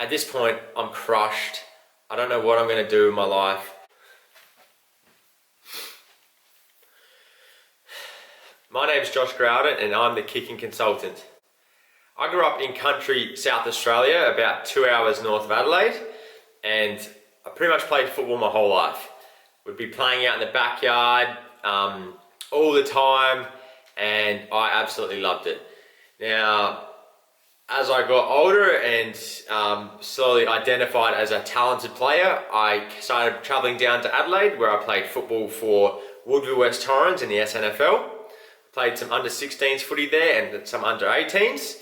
At this point, I'm crushed. I don't know what I'm going to do with my life. My name's Josh Growden and I'm the kicking consultant. I grew up in country South Australia, about 2 hours north of Adelaide, and I pretty much played football my whole life. Would be playing out in the backyard all the time, and I absolutely loved it. Now, as I got older and slowly identified as a talented player, I started travelling down to Adelaide, where I played football for GWS Giants in the SNFL. Played some under-16s footy there and some under-18s.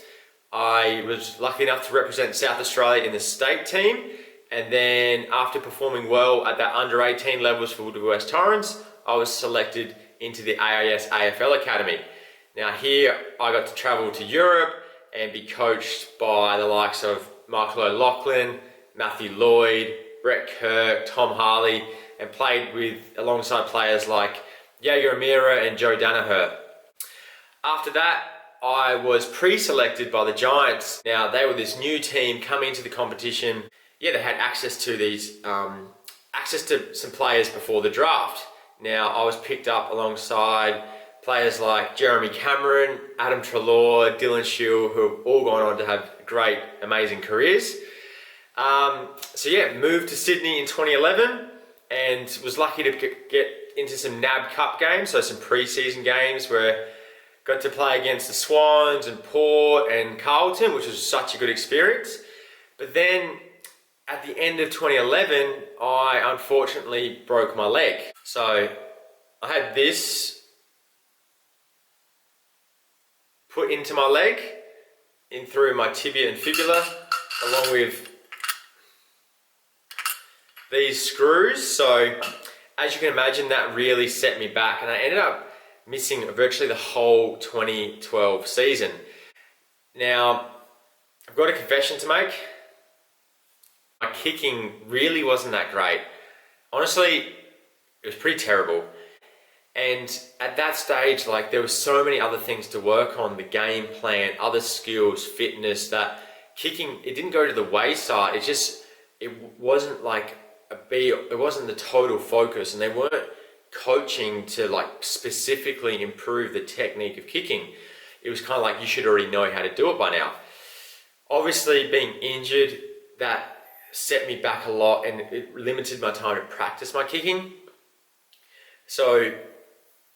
I was lucky enough to represent South Australia in the state team, and then after performing well at that under-18 levels for GWS Giants, I was selected into the AIS AFL Academy. Now here I got to travel to Europe and be coached by the likes of Michael O'Loughlin, Matthew Lloyd, Brett Kirk, Tom Harley, and played alongside players like Jaeger Amira and Joe Danaher. After that, I was pre-selected by the Giants. Now, they were this new team coming into the competition. Yeah, they had access to some players before the draft. Now, I was picked up alongside players like Jeremy Cameron, Adam Treloar, Dylan Shield, who have all gone on to have great, amazing careers. Moved to Sydney in 2011 and was lucky to get into some NAB Cup games, so some pre-season games where got to play against the Swans and Port and Carlton, which was such a good experience. But then at the end of 2011, I unfortunately broke my leg. So I had this put into my leg, in through my tibia and fibula, along with these screws. So as you can imagine, that really set me back, and I ended up missing virtually the whole 2012 season. Now, I've got a confession to make. My kicking really wasn't that great. Honestly, it was pretty terrible. And at that stage, there were so many other things to work on, the game plan, other skills, fitness, that kicking, it didn't go to the wayside. It wasn't it wasn't the total focus, and they weren't coaching to specifically improve the technique of kicking. It was kind of you should already know how to do it by now. Obviously, being injured, that set me back a lot and it limited my time to practice my kicking. So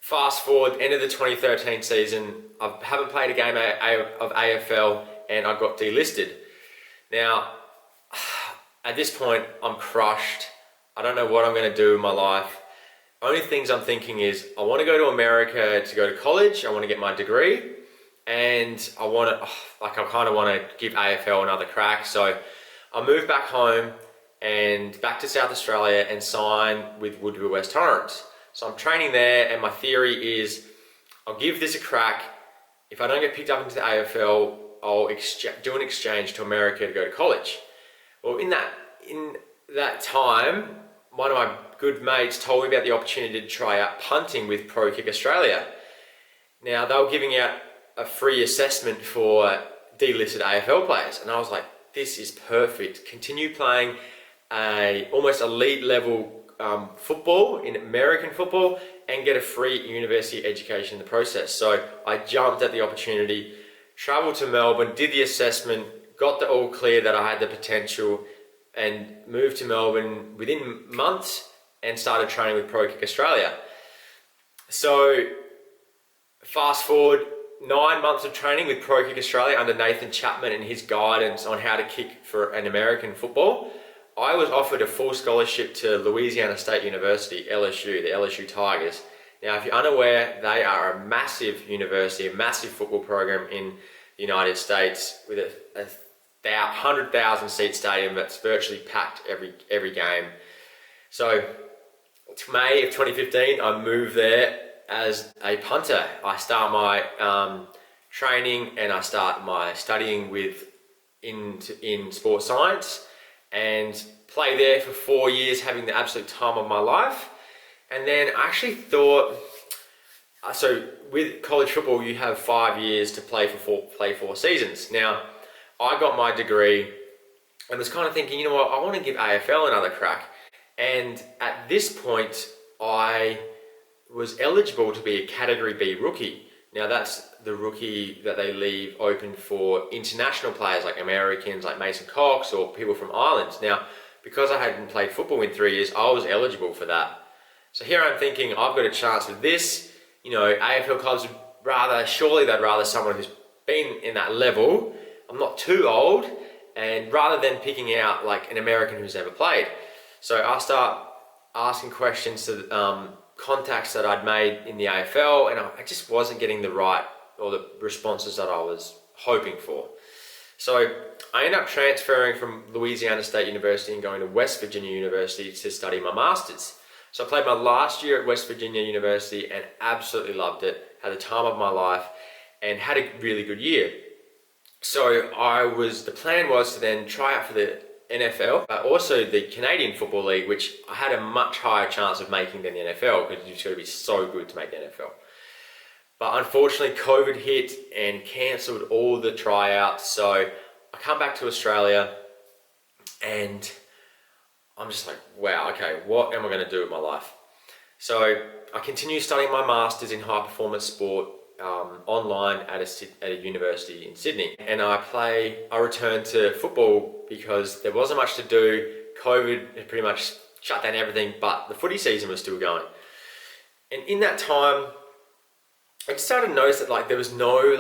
fast forward, end of the 2013 season, I haven't played a game of AFL and I got delisted. Now, at this point, I'm crushed. I don't know what I'm going to do with my life. Only things I'm thinking is I want to go to America to go to college. I want to get my degree, and I kind of want to give AFL another crack. So I moved back home and back to South Australia and sign with GWS Giants. So I'm training there, and my theory is I'll give this a crack. If I don't get picked up into the AFL, I'll do an exchange to America to go to college. Well, in that time, one of my good mates told me about the opportunity to try out punting with Pro Kick Australia. Now, they were giving out a free assessment for delisted AFL players, and I was like, this is perfect. Continue playing almost elite level football in American football and get a free university education in the process. So I jumped at the opportunity, traveled to Melbourne, did the assessment, got the all clear that I had the potential, and moved to Melbourne within months and started training with Pro Kick Australia. So fast forward 9 months of training with Pro Kick Australia under Nathan Chapman and his guidance on how to kick for an American football. I was offered a full scholarship to Louisiana State University, LSU, the LSU Tigers. Now, if you're unaware, they are a massive university, a massive football program in the United States with a 100,000 seat stadium that's virtually packed every game. So it's May of 2015, I moved there as a punter. I start my training and I start my studying in sports science and play there for 4 years, having the absolute time of my life. And then I actually thought, so with college football, you have 5 years to play 4 seasons. Now, I got my degree and was kind of thinking, you know what, I want to give AFL another crack. And at this point, I was eligible to be a Category B rookie. Now that's the rookie that they leave open for international players like Americans, like Mason Cox, or people from Ireland. Now, because I hadn't played football in 3 years, I was eligible for that. So here I'm thinking, I've got a chance with this. You know, AFL clubs would surely they'd rather someone who's been in that level. I'm not too old, and rather than picking out like an American who's never played. So I start asking questions to contacts that I'd made in the AFL, and I just wasn't getting the right or the responses that I was hoping for. So I ended up transferring from Louisiana State University and going to West Virginia University to study my master's. So I played my last year at West Virginia University and absolutely loved it, had the time of my life, and had a really good year. So the plan was to then try out for the NFL, but also the Canadian Football League, which I had a much higher chance of making than the NFL, because you've got to be so good to make the NFL. But unfortunately, COVID hit and cancelled all the tryouts. So I come back to Australia and I'm just like, wow, okay, what am I going to do with my life? So I continue studying my master's in high performance sport online at a university in Sydney, and I returned to football because there wasn't much to do. COVID had pretty much shut down everything, but the footy season was still going. And in that time, I just started to notice that like there was no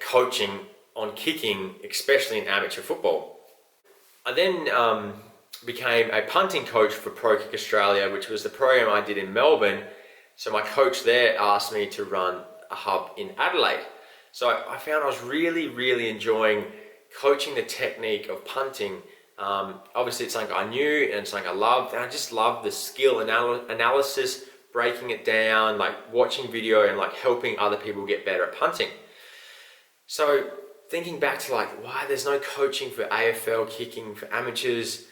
coaching on kicking, especially in amateur football. I then became a punting coach for Pro Kick Australia, which was the program I did in Melbourne. So my coach there asked me to run a hub in Adelaide. So I found I was really, really enjoying coaching the technique of punting. Obviously it's something I knew and it's something I loved, and I just loved the skill analysis, breaking it down, like watching video and like helping other people get better at punting. So thinking back to like why there's no coaching for AFL kicking for amateurs,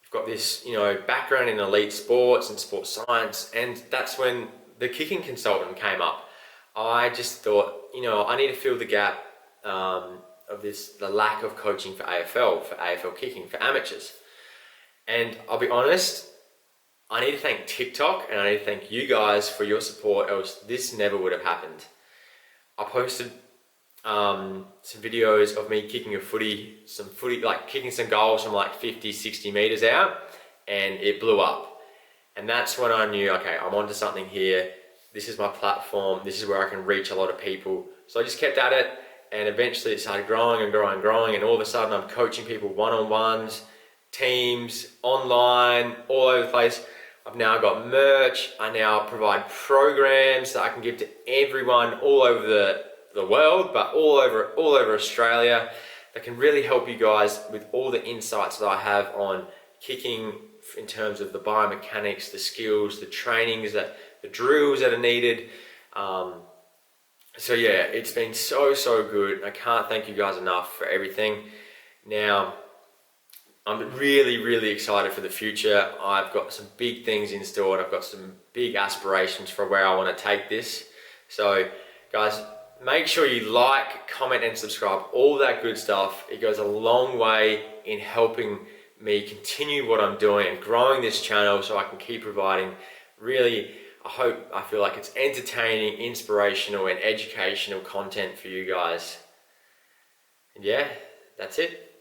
I've got this, you know, background in elite sports and sports science, and that's when the kicking consultant came up. I just thought, you know, I need to fill the gap of the lack of coaching for AFL kicking for amateurs. And I'll be honest, I need to thank TikTok and I need to thank you guys for your support, else this never would have happened. I posted some videos of me kicking like kicking some goals from like 50, 60 meters out, and it blew up. And that's when I knew, okay, I'm onto something here. This is my platform. This is where I can reach a lot of people. So I just kept at it, and eventually it started growing and growing and growing. And all of a sudden I'm coaching people one-on-ones, teams, online, all over the place. I've now got merch. I now provide programs that I can give to everyone all over the world, but all over Australia, that can really help you guys with all the insights that I have on kicking in terms of the biomechanics, the skills, the trainings, the drills that are needed. So yeah, it's been so good. I can't thank you guys enough for everything. Now, I'm really excited for the future. I've got some big things in store, and I've got some big aspirations for where I want to take this. So guys, make sure you like, comment and subscribe, all that good stuff. It goes a long way in helping me continue what I'm doing and growing this channel so I can keep providing really, I feel like it's entertaining, inspirational and educational content for you guys. And yeah, that's it.